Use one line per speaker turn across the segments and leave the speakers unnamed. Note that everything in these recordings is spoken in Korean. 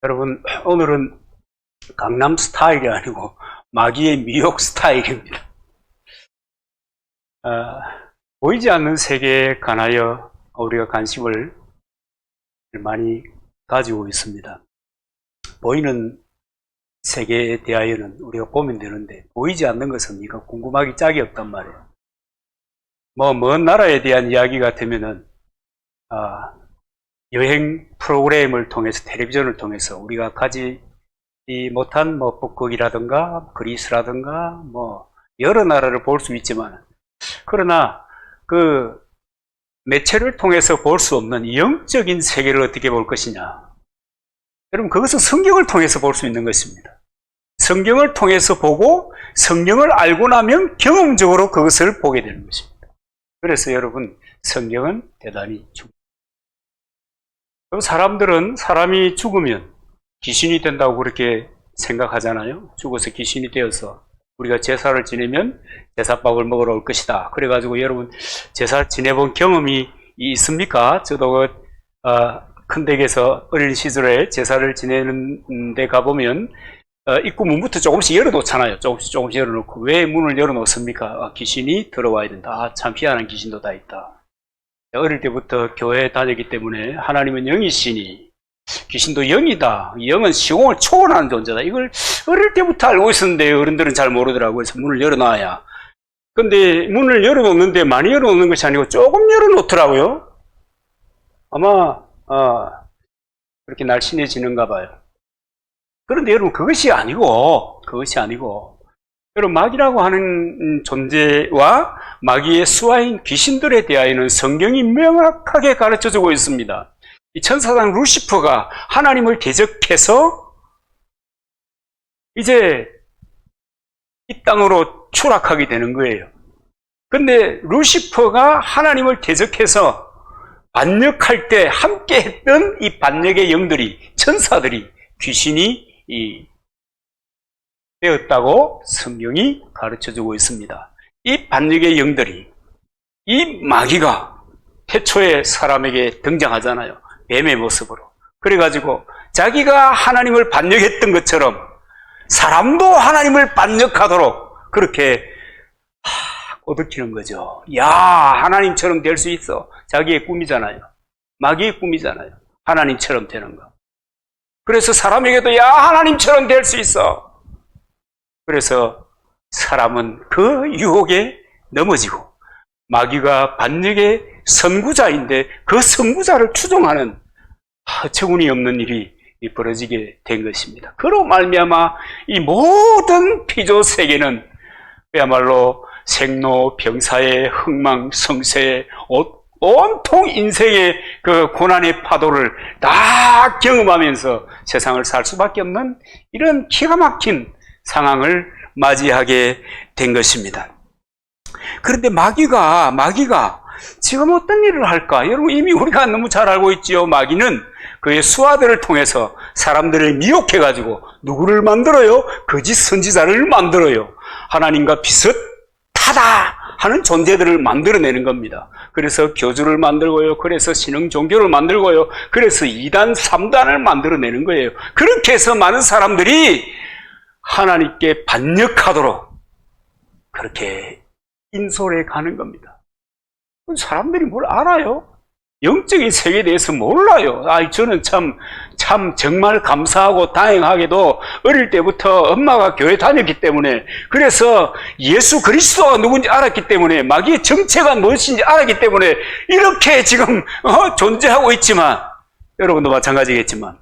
여러분, 오늘은 강남 스타일이 아니고 마귀의 미혹 스타일입니다. 보이지 않는 세계에 관하여 우리가 관심을 많이 가지고 있습니다. 보이는 세계에 대하여는 우리가 보면 되는데, 보이지 않는 것은 이거 궁금하기 짝이 없단 말이에요. 먼 나라에 대한 이야기 같으면은 여행 프로그램을 통해서, 텔레비전을 통해서 우리가 가지 못한 북극이라든가 그리스라든가 여러 나라를 볼 수 있지만, 그러나 그 매체를 통해서 볼 수 없는 영적인 세계를 어떻게 볼 것이냐. 여러분, 그것은 성경을 통해서 볼 수 있는 것입니다. 성경을 통해서 보고 성경을 알고 나면 경험적으로 그것을 보게 되는 것입니다. 그래서 여러분, 성경은 대단히 중요합니다. 사람들은 사람이 죽으면 귀신이 된다고 그렇게 생각하잖아요. 죽어서 귀신이 되어서 우리가 제사를 지내면 제사밥을 먹으러 올 것이다. 그래가지고 여러분, 제사 지내본 경험이 있습니까? 저도 큰 댁에서 어린 시절에 제사를 지내는 데 가보면 입구 문부터 조금씩 열어놓잖아요. 조금씩 열어놓고. 왜 문을 열어놓습니까? 귀신이 들어와야 된다. 참 희한한 귀신도 다 있다. 어릴 때부터 교회에 다녔기 때문에 하나님은 영이시니 귀신도 영이다. 영은 시공을 초월하는 존재다. 이걸 어릴 때부터 알고 있었는데 어른들은 잘 모르더라고요. 그래서 문을 열어놔야. 근데 문을 열어놓는데 많이 열어놓는 것이 아니고 조금 열어놓더라고요. 아마 그렇게 날씬해지는가 봐요. 그런데 여러분, 그것이 아니고 여러분, 마귀라고 하는 존재와 마귀의 수하인 귀신들에 대하여는 성경이 명확하게 가르쳐주고 있습니다. 이 천사장 루시퍼가 하나님을 대적해서 이제 이 땅으로 추락하게 되는 거예요. 근데 루시퍼가 하나님을 대적해서 반역할 때 함께 했던 이 반역의 영들이, 천사들이 귀신이 되었다고 성경이 가르쳐주고 있습니다. 이 반역의 영들이, 이 마귀가 태초에 사람에게 등장하잖아요. 뱀의 모습으로. 그래가지고 자기가 하나님을 반역했던 것처럼 사람도 하나님을 반역하도록 그렇게 꼬드키는 거죠. 야, 하나님처럼 될 수 있어. 자기의 꿈이잖아요. 마귀의 꿈이잖아요. 하나님처럼 되는 거. 그래서 사람에게도 야, 하나님처럼 될 수 있어. 그래서 사람은 그 유혹에 넘어지고, 마귀가 반역의 선구자인데 그 선구자를 추종하는 어처구니 없는 일이 벌어지게 된 것입니다. 그로 말미암아 이 모든 피조 세계는 그야말로 생로병사의 흥망성쇠의 온통 인생의 그 고난의 파도를 다 경험하면서 세상을 살 수밖에 없는 이런 기가 막힌 상황을 맞이하게 된 것입니다. 그런데 마귀가 지금 어떤 일을 할까? 여러분, 이미 우리가 너무 잘 알고 있지요. 마귀는 그의 수하들을 통해서 사람들을 미혹해가지고 누구를 만들어요? 거짓 선지자를 만들어요. 하나님과 비슷하다 하는 존재들을 만들어내는 겁니다. 그래서 교주를 만들고요. 그래서 신흥 종교를 만들고요. 그래서 2단, 3단을 만들어내는 거예요. 그렇게 해서 많은 사람들이 하나님께 반역하도록 그렇게 인솔해 가는 겁니다. 사람들이 뭘 알아요? 영적인 세계에 대해서 몰라요. 저는 참 정말 감사하고 다행하게도 어릴 때부터 엄마가 교회 다녔기 때문에, 그래서 예수 그리스도가 누군지 알았기 때문에, 마귀의 정체가 무엇인지 알았기 때문에 이렇게 지금 존재하고 있지만, 여러분도 마찬가지겠지만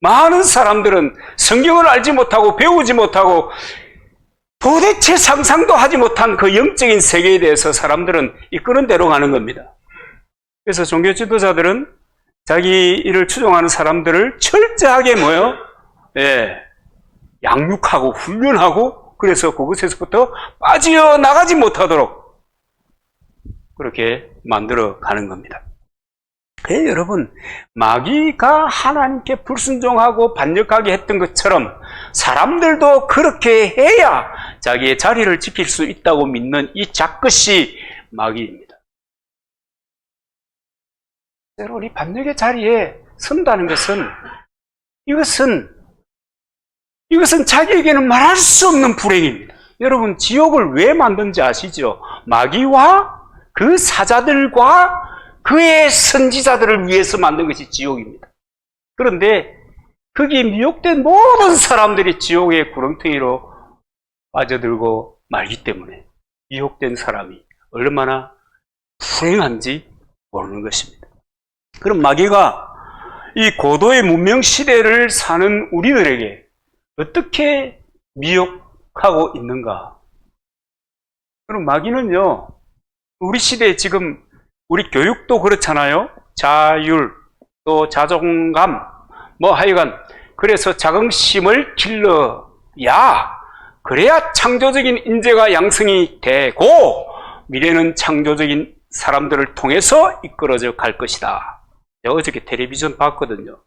많은 사람들은 성경을 알지 못하고 배우지 못하고 도대체 상상도 하지 못한 그 영적인 세계에 대해서 사람들은 이끄는 대로 가는 겁니다. 그래서 종교 지도자들은 자기 일을 추종하는 사람들을 철저하게 양육하고 훈련하고, 그래서 그곳에서부터 빠져나가지 못하도록 그렇게 만들어 가는 겁니다. 여러분, 마귀가 하나님께 불순종하고 반역하게 했던 것처럼 사람들도 그렇게 해야 자기의 자리를 지킬 수 있다고 믿는 이 작것이 마귀입니다. 때로 이 반역의 자리에 선다는 것은 이것은 자기에게는 말할 수 없는 불행입니다. 여러분, 지옥을 왜 만든지 아시죠? 마귀와 그 사자들과 그의 선지자들을 위해서 만든 것이 지옥입니다. 그런데 거기에 미혹된 모든 사람들이 지옥의 구렁텅이로 빠져들고 말기 때문에 미혹된 사람이 얼마나 불행한지 모르는 것입니다. 그럼 마귀가 이 고도의 문명 시대를 사는 우리들에게 어떻게 미혹하고 있는가? 그럼 마귀는요, 우리 시대에 지금 우리 교육도 그렇잖아요. 자율, 또 자존감, 뭐 하여간 그래서 자긍심을 길러야 그래야 창조적인 인재가 양성이 되고 미래는 창조적인 사람들을 통해서 이끌어져 갈 것이다. 제가 어저께 텔레비전 봤거든요.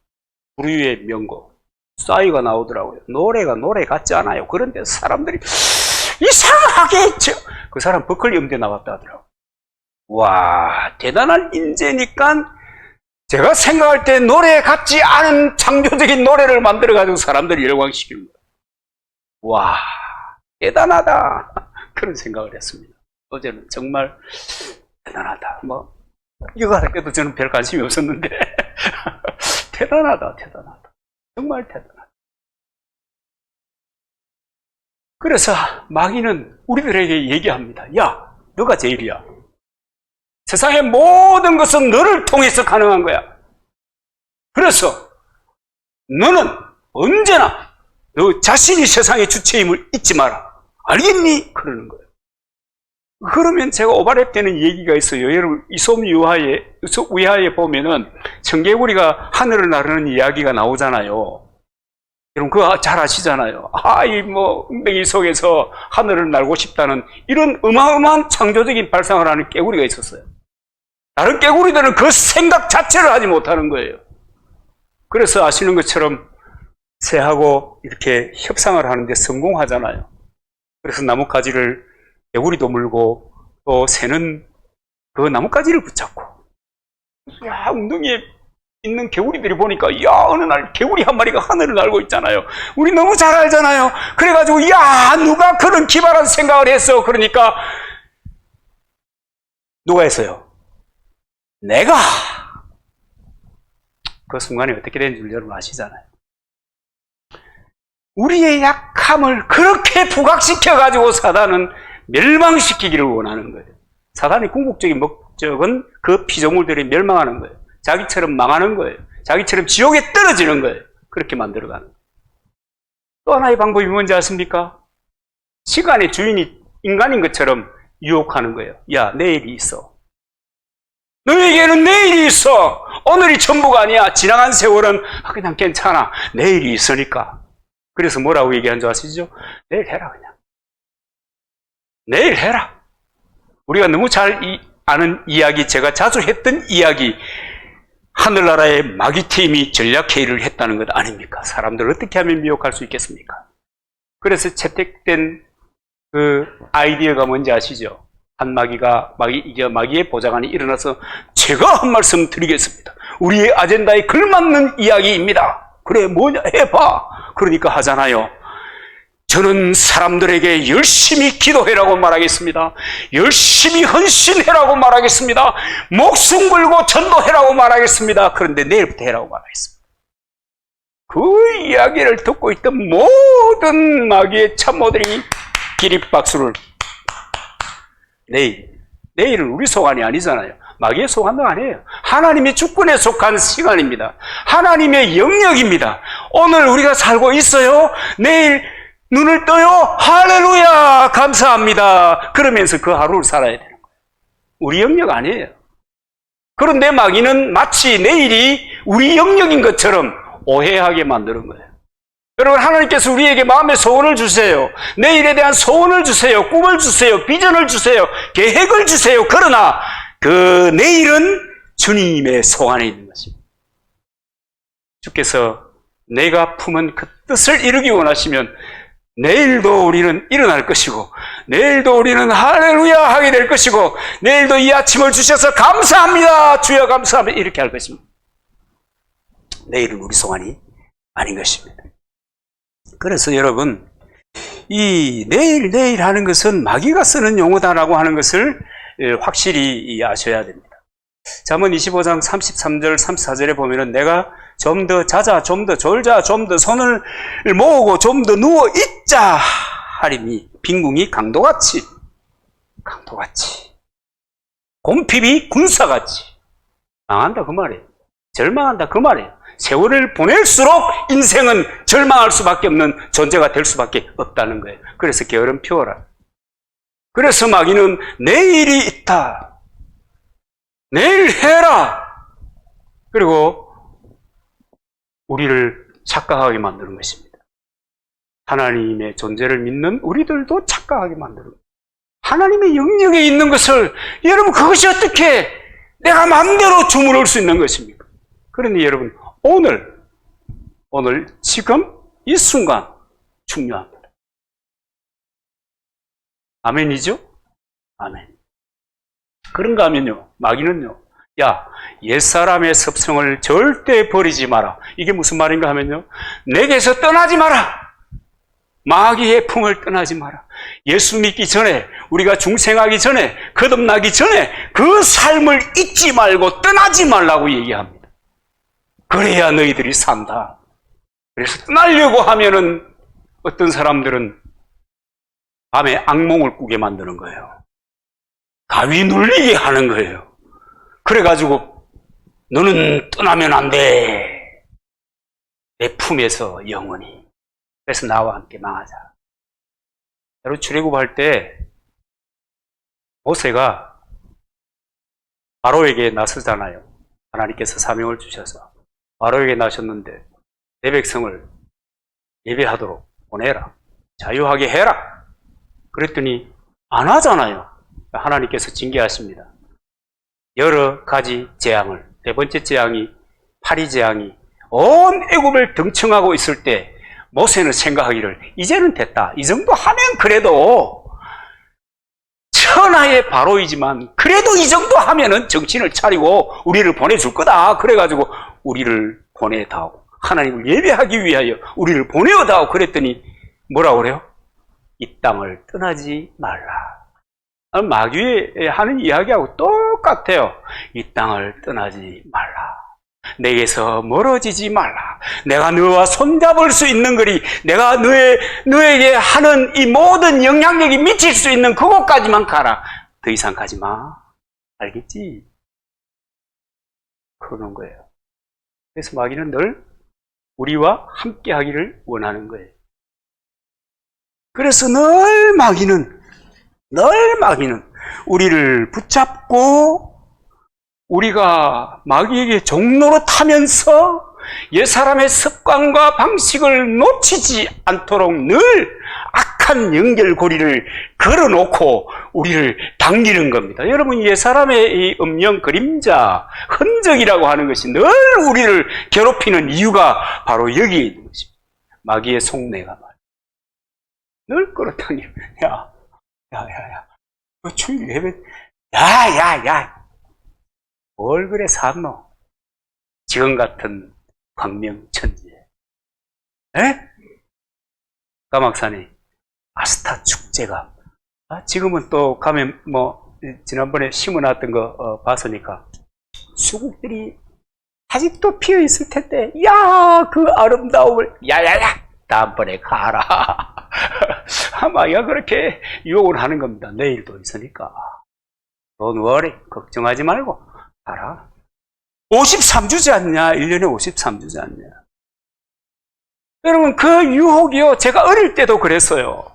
불후의 명곡 싸이가 나오더라고요. 노래가 노래 같지 않아요. 그런데 사람들이 이상하게 그 사람 버클리 음대 나왔다 하더라고요. 와, 대단한 인재니까 제가 생각할 때 노래 같지 않은 창조적인 노래를 만들어가지고 사람들을 열광시키는 거예요. 와, 대단하다. 그런 생각을 했습니다. 어제는 정말 대단하다. 뭐, 이거 할 때도 저는 별 관심이 없었는데, 대단하다. 정말 대단하다. 그래서 마귀는 우리들에게 얘기합니다. 야, 너가 제일이야. 세상의 모든 것은 너를 통해서 가능한 거야. 그래서 너는 언제나 너 자신이 세상의 주체임을 잊지 마라. 알겠니? 그러는 거예요. 그러면 제가 오바랩 되는 얘기가 있어요. 여러분, 이솝위하에 보면은 청개구리가 하늘을 나르는 이야기가 나오잖아요. 여러분, 그거 잘 아시잖아요. 웅덩이 속에서 하늘을 날고 싶다는 이런 어마어마한 창조적인 발상을 하는 개구리가 있었어요. 다른 개구리들은 그 생각 자체를 하지 못하는 거예요. 그래서 아시는 것처럼 새하고 이렇게 협상을 하는데 성공하잖아요. 그래서 나뭇가지를 개구리도 물고 또 새는 그 나뭇가지를 붙잡고, 야, 웅덩이에 있는 개구리들이 보니까, 야, 어느 날 개구리 한 마리가 하늘을 날고 있잖아요. 우리 너무 잘 알잖아요. 그래가지고, 야, 누가 그런 기발한 생각을 했어. 그러니까 누가 했어요? 내가. 그 순간에 어떻게 된 줄 여러분 아시잖아요. 우리의 약함을 그렇게 부각시켜가지고 사단은 멸망시키기를 원하는 거예요. 사단의 궁극적인 목적은 그 피조물들이 멸망하는 거예요. 자기처럼 망하는 거예요. 자기처럼 지옥에 떨어지는 거예요. 그렇게 만들어가는 거예요. 또 하나의 방법이 뭔지 아십니까? 시간의 주인이 인간인 것처럼 유혹하는 거예요. 야, 내일이 있어. 너에게는 내일이 있어. 오늘이 전부가 아니야. 지나간 세월은 그냥 괜찮아. 내일이 있으니까. 그래서 뭐라고 얘기한 줄 아시죠? 내일 해라, 그냥. 내일 해라. 우리가 너무 잘 아는 이야기, 제가 자주 했던 이야기, 하늘나라의 마귀팀이 전략회의를 했다는 것 아닙니까? 사람들을 어떻게 하면 미혹할 수 있겠습니까? 그래서 채택된 그 아이디어가 뭔지 아시죠? 한 마귀의 보좌관이 일어나서 제가 한 말씀 드리겠습니다. 우리의 아젠다에 걸맞는 이야기입니다. 그래, 뭐냐, 해봐. 그러니까 하잖아요. 저는 사람들에게 열심히 기도해라고 말하겠습니다. 열심히 헌신해라고 말하겠습니다. 목숨 걸고 전도해라고 말하겠습니다. 그런데 내일부터 해라고 말하겠습니다. 그 이야기를 듣고 있던 모든 마귀의 참모들이 기립박수를. 내일은 우리 소관이 아니잖아요. 마귀의 소관도 아니에요. 하나님의 주권에 속한 시간입니다. 하나님의 영역입니다. 오늘 우리가 살고 있어요. 내일 눈을 떠요. 할렐루야, 감사합니다. 그러면서 그 하루를 살아야 되는 거예요. 우리 영역 아니에요. 그런데 마귀는 마치 내일이 우리 영역인 것처럼 오해하게 만드는 거예요. 여러분, 하나님께서 우리에게 마음의 소원을 주세요. 내일에 대한 소원을 주세요. 꿈을 주세요. 비전을 주세요. 계획을 주세요. 그러나 그 내일은 주님의 손 안에 있는 것입니다. 주께서 내가 품은 그 뜻을 이루기 원하시면 내일도 우리는 일어날 것이고, 내일도 우리는 할렐루야 하게 될 것이고, 내일도 이 아침을 주셔서 감사합니다, 주여 감사합니다, 이렇게 할 것입니다. 내일은 우리 소원이 아닌 것입니다. 그래서 여러분, 이 내일 하는 것은 마귀가 쓰는 용어다라고 하는 것을 확실히 아셔야 됩니다. 잠언 25장 33절 34절에 보면은 내가 좀 더 자자, 좀 더 졸자, 좀 더 손을 모으고 좀 더 누워 있자 하리니 빈궁이 강도같이 곰핍이 군사같이 망한다 그 말이에요. 절망한다 그 말이에요. 세월을 보낼수록 인생은 절망할 수밖에 없는 존재가 될 수밖에 없다는 거예요. 그래서 게으름 피워라. 그래서 마귀는 내일이 있다. 내일 해라. 그리고 우리를 착각하게 만드는 것입니다. 하나님의 존재를 믿는 우리들도 착각하게 만드는 거예요. 하나님의 영역에 있는 것을 여러분 그것이 어떻게 내가 마음대로 주무를 수 있는 것입니까? 그러니 여러분 오늘 지금 이 순간 중요합니다. 아멘이죠? 아멘. 그런가 하면요, 마귀는요, 야, 옛사람의 습성을 절대 버리지 마라. 이게 무슨 말인가 하면요, 내게서 떠나지 마라. 마귀의 품을 떠나지 마라. 예수 믿기 전에, 우리가 중생하기 전에, 거듭나기 전에 그 삶을 잊지 말고 떠나지 말라고 얘기합니다. 그래야 너희들이 산다. 그래서 떠나려고 하면은 어떤 사람들은 밤에 악몽을 꾸게 만드는 거예요. 가위 눌리게 하는 거예요. 그래가지고 너는 떠나면 안 돼. 내 품에서 영원히. 그래서 나와 함께 망하자. 여러분 출애굽할 때 모세가 바로에게 나서잖아요. 하나님께서 사명을 주셔서 바로에게 나셨는데 내 백성을 예배하도록 보내라. 자유하게 해라. 그랬더니 안 하잖아요. 하나님께서 징계하십니다. 여러 가지 재앙을, 네 번째 재앙이 파리 재앙이 온 애굽을 등청하고 있을 때 모세는 생각하기를 이제는 됐다. 이 정도 하면 그래도 천하의 바로이지만 그래도 이 정도 하면은 정신을 차리고 우리를 보내줄 거다. 그래가지고 우리를 보내다오. 하나님을 예배하기 위하여 우리를 보내어다오. 그랬더니 뭐라고 그래요? 이 땅을 떠나지 말라. 마귀의 하는 이야기하고 똑같아요. 이 땅을 떠나지 말라. 내게서 멀어지지 말라. 내가 너와 손잡을 수 있는 거리, 내가 너에게 하는 이 모든 영향력이 미칠 수 있는 그곳까지만 가라. 더 이상 가지 마. 알겠지? 그러는 거예요. 그래서 마귀는 늘 우리와 함께 하기를 원하는 거예요. 그래서 늘 마귀는 우리를 붙잡고 우리가 마귀에게 종로로 타면서 옛사람의 습관과 방식을 놓치지 않도록 늘 악한 연결고리를 걸어놓고 우리를 당기는 겁니다. 여러분, 옛사람의 이 음영, 그림자, 흔적이라고 하는 것이 늘 우리를 괴롭히는 이유가 바로 여기에 있는 것입니다. 마귀의 속내가 말이야. 늘 끌어당기는, 야, 그 주일 예배, 야, 뭘 그래 샀노? 지금 같은 광명천지에. 에? 까막산에 아스타 축제가, 지금은 또 가면 지난번에 심어놨던 거 봤으니까 수국들이 아직도 피어 있을 텐데, 야, 그 아름다움을, 야야야! 다음번에 가라. 마귀가 그렇게 유혹을 하는 겁니다. 내일도 있으니까. Don't worry. 걱정하지 말고 가라. 53주지 않냐? 1년에 53주지 않냐? 여러분, 그 유혹이요. 제가 어릴 때도 그랬어요.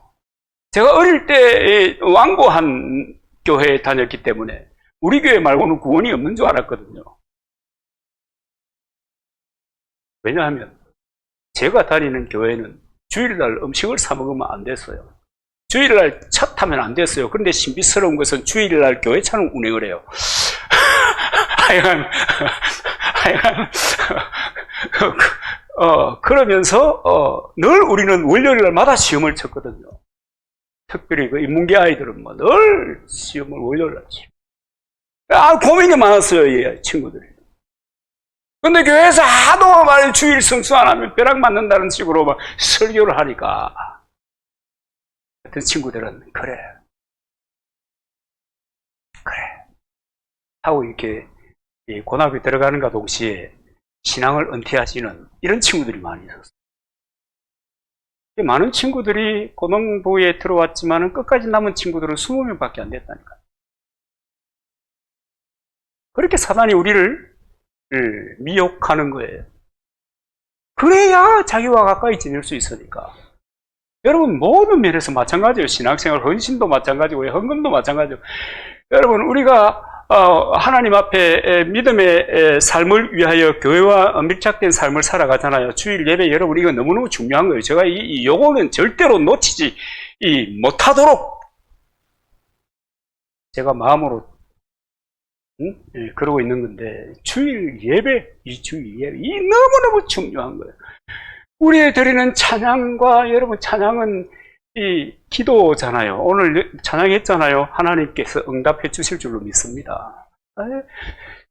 제가 어릴 때 완고한 교회에 다녔기 때문에 우리 교회 말고는 구원이 없는 줄 알았거든요. 왜냐하면 제가 다니는 교회는 주일날 음식을 사 먹으면 안 됐어요. 주일날 차 타면 안 됐어요. 그런데 신비스러운 것은 주일날 교회 차는 운행을 해요. 하여간 그러면서 늘 우리는 월요일날마다 시험을 쳤거든요. 특별히 그 인문계 아이들은 늘 시험을 월요일날 치고. 고민이 많았어요, 이 친구들이. 근데 교회에서 하도 말 주일 성수 안 하면 벼락 맞는다는 식으로 막 설교를 하니까 어떤 친구들은 그래 하고 이렇게 고등학교 들어가는가 동시에 신앙을 은퇴하시는 이런 친구들이 많이 있었어요. 많은 친구들이 고등부에 들어왔지만 끝까지 남은 친구들은 20명밖에 안 됐다니까요. 그렇게 사단이 우리를 미혹하는 거예요. 그래야 자기와 가까이 지낼 수 있으니까. 여러분 모든 면에서 마찬가지예요. 신앙생활 헌신도 마찬가지고 헌금도 마찬가지고. 여러분 우리가 하나님 앞에 믿음의 삶을 위하여 교회와 밀착된 삶을 살아가잖아요. 주일 예배 여러분 이거 너무너무 중요한 거예요. 제가 요거는 절대로 놓치지 못하도록 제가 마음으로 그러고 있는 건데 주일 예배, 이 주일 예배 이 너무너무 중요한 거예요. 우리의 드리는 찬양과 여러분 찬양은 이 기도잖아요. 오늘 찬양했잖아요. 하나님께서 응답해 주실 줄로 믿습니다.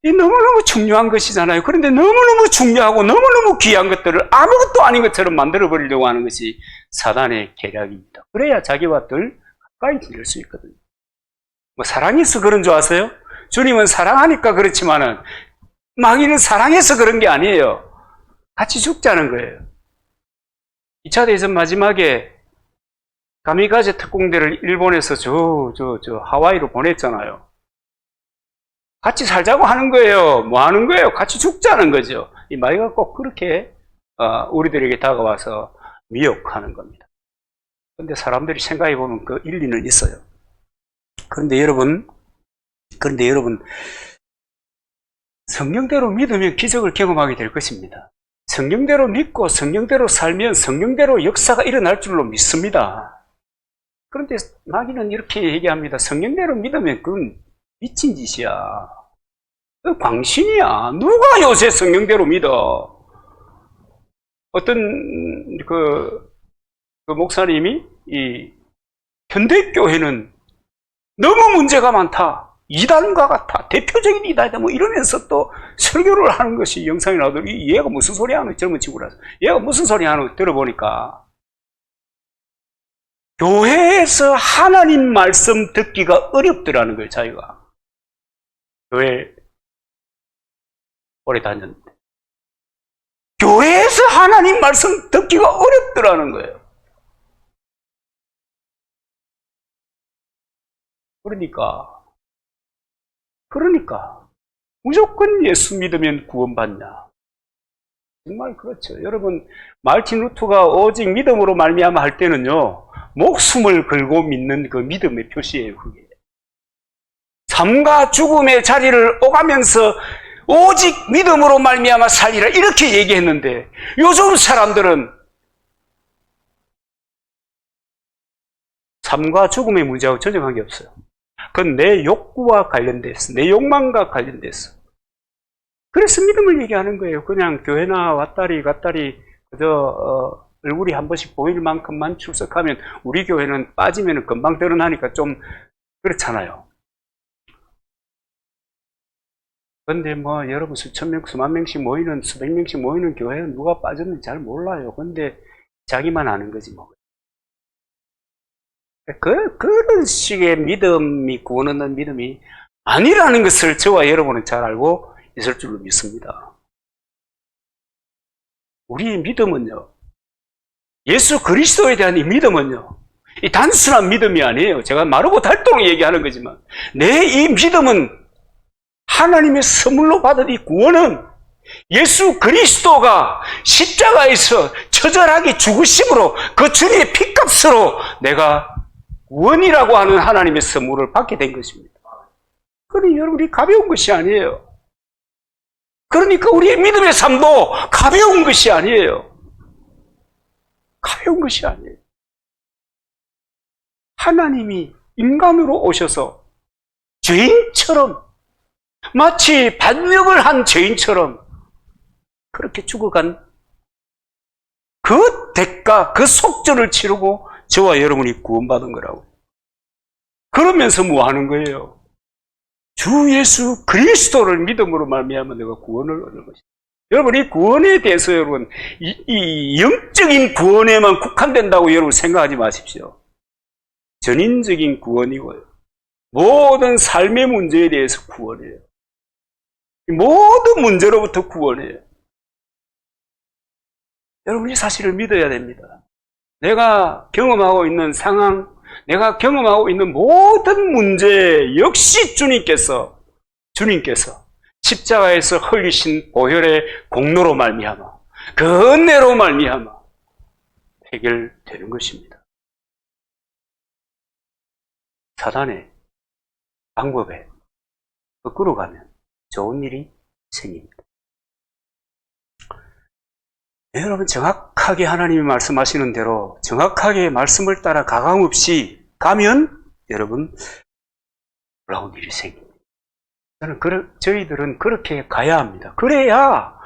이 너무너무 중요한 것이잖아요. 그런데 너무너무 중요하고 너무너무 귀한 것들을 아무것도 아닌 것처럼 만들어버리려고 하는 것이 사단의 계략입니다. 그래야 자기와 덜 가까이 지낼 수 있거든요. 뭐 사랑해서 그런 줄 아세요? 주님은 사랑하니까 그렇지만은 마귀는 사랑해서 그런 게 아니에요. 같이 죽자는 거예요. 2차 대전 마지막에 가미가제 특공대를 일본에서 하와이로 보냈잖아요. 같이 살자고 하는 거예요. 뭐 하는 거예요? 같이 죽자는 거죠. 이 마귀가 꼭 그렇게 우리들에게 다가와서 미혹하는 겁니다. 그런데 사람들이 생각해 보면 그 일리는 있어요. 그런데 여러분 성경대로 믿으면 기적을 경험하게 될 것입니다. 성경대로 믿고 성경대로 살면 성경대로 역사가 일어날 줄로 믿습니다. 그런데 마귀는 이렇게 얘기합니다. 성경대로 믿으면 그건 미친 짓이야. 그 광신이야. 누가 요새 성경대로 믿어? 어떤 그 목사님이 이 현대교회는 너무 문제가 많다. 이단과 같아. 대표적인 이단이다. 뭐 이러면서 또 설교를 하는 것이 영상이 나오더니 얘가 무슨 소리 하는 젊은 친구라서 얘가 무슨 소리 하는 거 들어보니까 교회에서 하나님 말씀 듣기가 어렵더라는 거예요. 자기가 교회 오래 다녔는데 교회에서 하나님 말씀 듣기가 어렵더라는 거예요. 그러니까 무조건 예수 믿으면 구원받냐? 정말 그렇죠. 여러분 마르틴 루터가 오직 믿음으로 말미암아 할 때는요 목숨을 걸고 믿는 그 믿음의 표시예요. 그게 삶과 죽음의 자리를 오가면서 오직 믿음으로 말미암아 살리라 이렇게 얘기했는데 요즘 사람들은 삶과 죽음의 문제하고 전혀 관계없어요. 그건 내 욕구와 관련돼서 내 욕망과 관련돼서 그래서 믿음을 얘기하는 거예요. 그냥 교회나 왔다리 갔다리 그저 얼굴이 한 번씩 보일 만큼만 출석하면 우리 교회는 빠지면 금방 드러나니까 좀 그렇잖아요. 그런데 뭐 여러분 수천 명, 수만 명씩 모이는 수백 명씩 모이는 교회는 누가 빠졌는지 잘 몰라요. 근데 자기만 아는 거지 뭐. 그런 식의 믿음이 구원 얻는 믿음이 아니라는 것을 저와 여러분은 잘 알고 있을 줄로 믿습니다. 우리의 믿음은요, 예수 그리스도에 대한 이 믿음은요, 이 단순한 믿음이 아니에요. 제가 마르고 닳도록 얘기하는 거지만, 내 이 믿음은 하나님의 선물로 받은 이 구원은 예수 그리스도가 십자가에서 처절하게 죽으심으로 그 주님의 피값으로 내가 구원이라고 하는 하나님의 선물을 받게 된 것입니다. 그러니 여러분이 가벼운 것이 아니에요. 그러니까 우리의 믿음의 삶도 가벼운 것이 아니에요. 가벼운 것이 아니에요. 하나님이 인간으로 오셔서 죄인처럼 마치 반역을 한 죄인처럼 그렇게 죽어간 그 대가, 그 속전을 치르고 저와 여러분이 구원받은 거라고. 그러면서 뭐 하는 거예요? 주 예수 그리스도를 믿음으로 말미암아 내가 구원을 얻는 것이다. 여러분, 이 구원에 대해서 여러분, 이 영적인 구원에만 국한된다고 여러분 생각하지 마십시오. 전인적인 구원이고요. 모든 삶의 문제에 대해서 구원이에요. 모든 문제로부터 구원이에요. 여러분, 이 사실을 믿어야 됩니다. 내가 경험하고 있는 상황, 내가 경험하고 있는 모든 문제 역시 주님께서 십자가에서 흘리신 보혈의 공로로 말미암아, 그 은혜로 말미암아 해결되는 것입니다. 사단의 방법에 거꾸로 가면 좋은 일이 생깁니다. 여러분, 정확하게 하나님이 말씀하시는 대로 정확하게 말씀을 따라 가감없이 가면 여러분 놀라운 일이 생깁니다. 저희들은 그렇게 가야 합니다. 그래야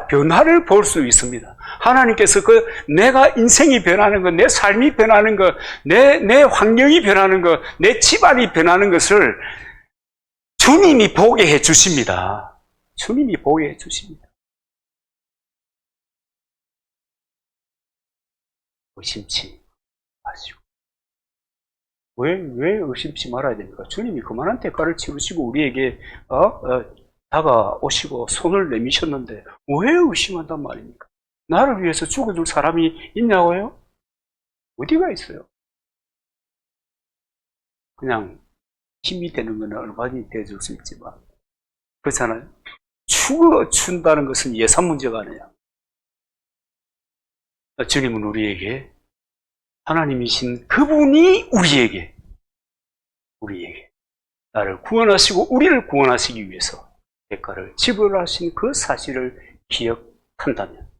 변화를 볼 수 있습니다. 하나님께서 내가 인생이 변하는 것, 내 삶이 변하는 것, 내 환경이 변하는 것, 내 집안이 변하는 것을 주님이 보게 해 주십니다. 주님이 보게 해 주십니다. 의심치 마시고. 왜 의심치 말아야 됩니까? 주님이 그만한 대가를 치르시고 우리에게 다가오시고 손을 내미셨는데 왜 의심한단 말입니까? 나를 위해서 죽어줄 사람이 있냐고요? 어디가 있어요? 그냥 힘이 되는 건 얼마든지 돼줄 수 있지만 그렇잖아요. 죽어준다는 것은 예산 문제가 아니야. 주님은 우리에게 하나님이신 그분이 우리에게 나를 구원하시고 우리를 구원하시기 위해서 대가를 지불하신 그 사실을 기억한다면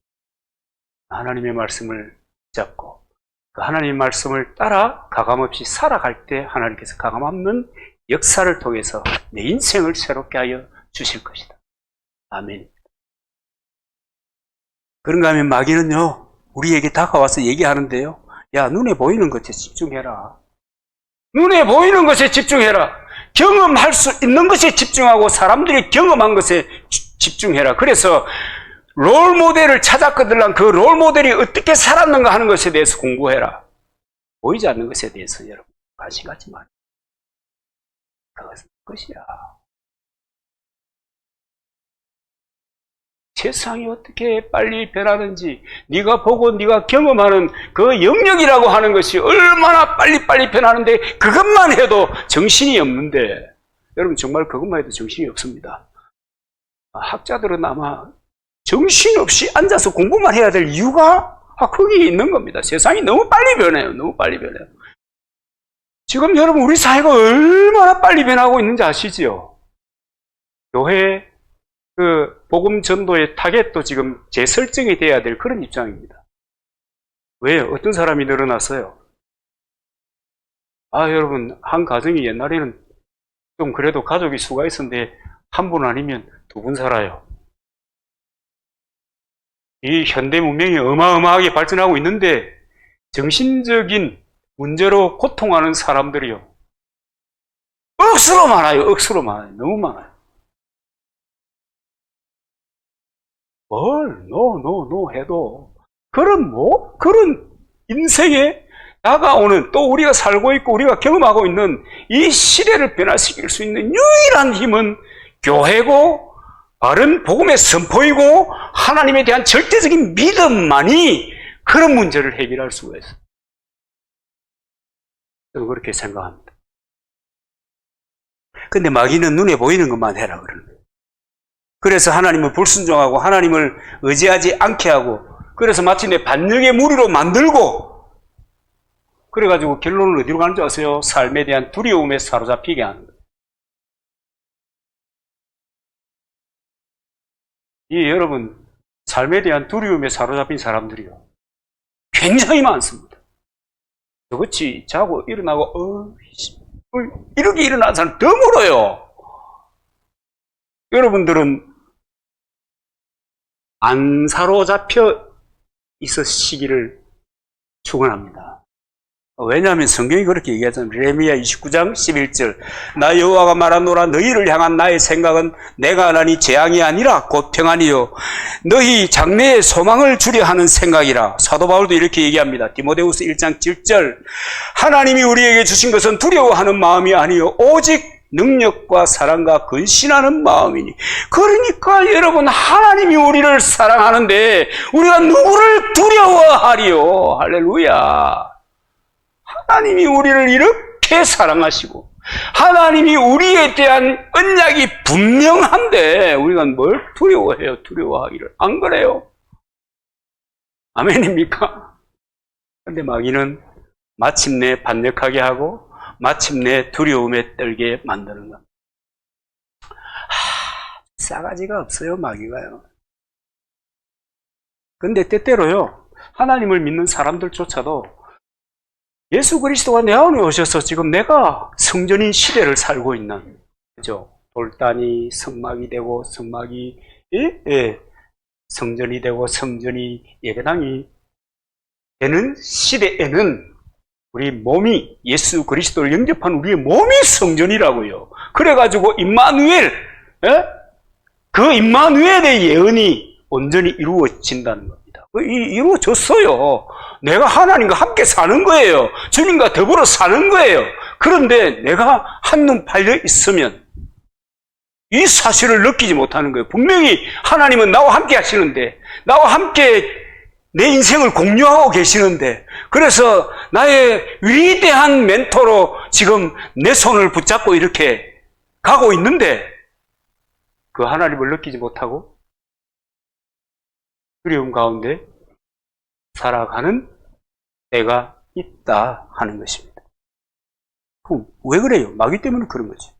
하나님의 말씀을 잡고 그 하나님의 말씀을 따라 가감없이 살아갈 때 하나님께서 가감없는 역사를 통해서 내 인생을 새롭게 하여 주실 것이다. 아멘. 그런가 하면 마귀는요, 우리에게 다가와서 얘기하는데요. 야, 눈에 보이는 것에 집중해라. 눈에 보이는 것에 집중해라. 경험할 수 있는 것에 집중하고 사람들이 경험한 것에 집중해라. 그래서 롤모델을 찾아 거들란 그 롤모델이 어떻게 살았는가 하는 것에 대해서 공부해라. 보이지 않는 것에 대해서 여러분 관심 갖지 말아요. 그것은 것이야. 세상이 어떻게 빨리 변하는지 네가 보고 네가 경험하는 그 영역이라고 하는 것이 얼마나 빨리 변하는데 그것만 해도 정신이 없는데 여러분 정말 그것만 해도 정신이 없습니다. 학자들은 아마 정신없이 앉아서 공부만 해야 될 이유가 거기에 있는 겁니다. 세상이 너무 빨리 변해요. 너무 빨리 변해요. 지금 여러분 우리 사회가 얼마나 빨리 변하고 있는지 아시지요? 교회 복음 전도의 타겟도 지금 재설정이 돼야 될 그런 입장입니다. 왜? 어떤 사람이 늘어났어요? 여러분, 한 가정이 옛날에는 좀 그래도 가족이 수가 있었는데 한 분 아니면 두 분 살아요. 이 현대 문명이 어마어마하게 발전하고 있는데 정신적인 문제로 고통하는 사람들이요. 억수로 많아요. 억수로 많아요. 너무 많아요. 노 해도 그런 인생에 다가오는 또 우리가 살고 있고 우리가 경험하고 있는 이 시대를 변화시킬 수 있는 유일한 힘은 교회고 바른 복음의 선포이고 하나님에 대한 절대적인 믿음만이 그런 문제를 해결할 수가 있어요. 저는 그렇게 생각합니다. 근데 마귀는 눈에 보이는 것만 해라 그러는 거예요. 그래서 하나님을 불순종하고 하나님을 의지하지 않게 하고 그래서 마침내 반역의 무리로 만들고 그래가지고 결론은 어디로 가는 줄 아세요? 삶에 대한 두려움에 사로잡히게 하는 거예요. 여러분 삶에 대한 두려움에 사로잡힌 사람들이요 굉장히 많습니다. 저같이 자고 일어나고 이렇게 일어나는 사람 더 멀어요. 여러분들은 안 사로잡혀 있으시기를 축원합니다. 왜냐하면 성경이 그렇게 얘기하잖아요. 레미야 29장 11절. 나 여호와가 말하노라 너희를 향한 나의 생각은 내가 하나니 재앙이 아니라 곧 평안이요 너희 장래에 소망을 주려 하는 생각이라. 사도 바울도 이렇게 얘기합니다. 디모데후서 1장 7절. 하나님이 우리에게 주신 것은 두려워하는 마음이 아니요 오직 능력과 사랑과 근신하는 마음이니. 그러니까 여러분, 하나님이 우리를 사랑하는데 우리가 누구를 두려워하리요? 할렐루야. 하나님이 우리를 이렇게 사랑하시고 하나님이 우리에 대한 언약이 분명한데 우리가 뭘 두려워해요? 두려워하기를. 안 그래요? 아멘입니까? 근데 마귀는 마침내 반역하게 하고 마침내 두려움에 떨게 만드는 겁니다. 싸가지가 없어요, 마귀가요. 근데 때때로요, 하나님을 믿는 사람들조차도 예수 그리스도가 내 안에 오셔서 지금 내가 성전인 시대를 살고 있는, 그죠? 돌단이 성막이 되고 성막이 성전이 되고 성전이 예배당이 되는 시대에는 우리 몸이 예수 그리스도를 영접한 우리의 몸이 성전이라고요. 그래가지고 임마누엘, 그 임마누엘의 예언이 온전히 이루어진다는 겁니다. 이루어졌어요. 내가 하나님과 함께 사는 거예요. 주님과 더불어 사는 거예요. 그런데 내가 한눈 팔려 있으면 이 사실을 느끼지 못하는 거예요. 분명히 하나님은 나와 함께 하시는데, 나와 함께 내 인생을 공유하고 계시는데, 그래서 나의 위대한 멘토로 지금 내 손을 붙잡고 이렇게 가고 있는데 그 하나님을 느끼지 못하고 두려움 가운데 살아가는 때가 있다 하는 것입니다. 그럼 왜 그래요? 마귀 때문에 그런 거지.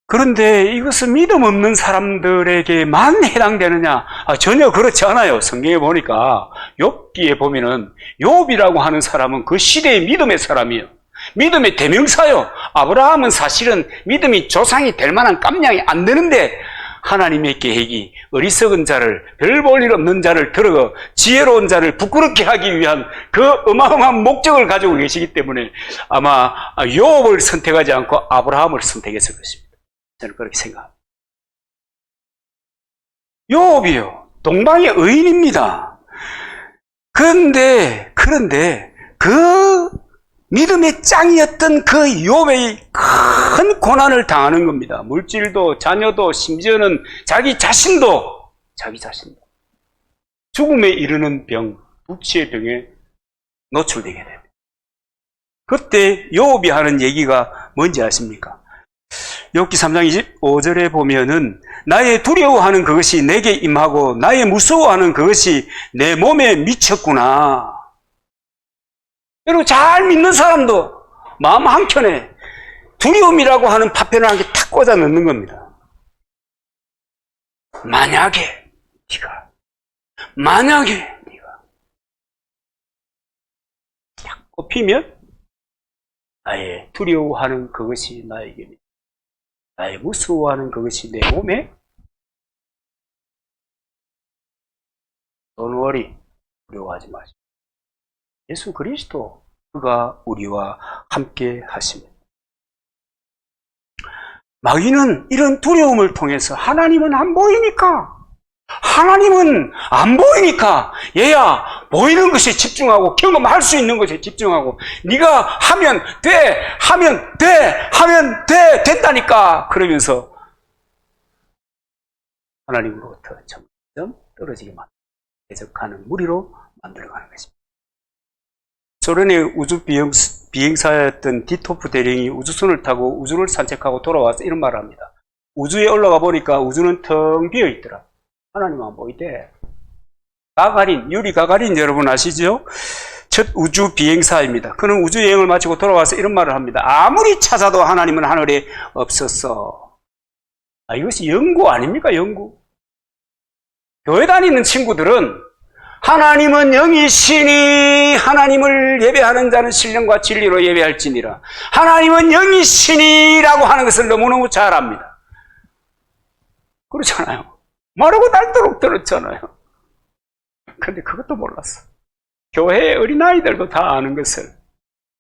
그런데 이것은 믿음 없는 사람들에게만 해당되느냐? 전혀 그렇지 않아요. 성경에 보니까 욥기에 보면은 욥이라고 하는 사람은 그 시대의 믿음의 사람이에요. 믿음의 대명사요. 아브라함은 사실은 믿음이 조상이 될 만한 깜냥이 안 되는데 하나님의 계획이 어리석은 자를, 별 볼 일 없는 자를 들어 지혜로운 자를 부끄럽게 하기 위한 그 어마어마한 목적을 가지고 계시기 때문에 아마 욥을 선택하지 않고 아브라함을 선택했을 것입니다. 저는 그렇게 생각합니다. 욥이요, 동방의 의인입니다. 그런데 그 믿음의 짱이었던 그 욥의 큰 고난을 당하는 겁니다. 물질도 자녀도 심지어는 자기 자신도 죽음에 이르는 병, 북치의 병에 노출되게 됩니다. 그때 욥이 하는 얘기가 뭔지 아십니까? 욥기 3장 25절에 보면은 나의 두려워하는 그것이 내게 임하고 나의 무서워하는 그것이 내 몸에 미쳤구나. 여러분, 잘 믿는 사람도 마음 한켠에 두려움이라고 하는 파편을 한 개 탁 꽂아 넣는 겁니다. 만약에 네가 딱 꼽히면 나의 두려워하는 그것이 나에게, 나의 무서워하는 그것이 내 몸에, Don't worry, 두려워하지 마시고 예수 그리스도, 그가 우리와 함께 하십니다. 마귀는 이런 두려움을 통해서 하나님은 안 보이니까 얘야, 보이는 것에 집중하고 경험할 수 있는 것에 집중하고 네가 하면 된다니까 그러면서 하나님으로부터 점점 떨어지게 만들고 대적하는 무리로 만들어가는 것입니다. 소련의 우주 비행사였던 디토프 대령이 우주선을 타고 우주를 산책하고 돌아와서 이런 말을 합니다. 우주에 올라가 보니까 우주는 텅 비어 있더라. 하나님 안 보이대. 유리 가가린 여러분 아시죠? 첫 우주 비행사입니다. 그는 우주 여행을 마치고 돌아와서 이런 말을 합니다. 아무리 찾아도 하나님은 하늘에 없었어. 이것이 연구 아닙니까? 연구. 교회 다니는 친구들은 하나님은 영이시니 하나님을 예배하는 자는 신령과 진리로 예배할지니라. 하나님은 영이시니라고 하는 것을 너무너무 잘 압니다. 그렇잖아요. 말하고 닳도록 들었잖아요. 근데 그것도 몰랐어. 교회 어린아이들도 다 아는 것을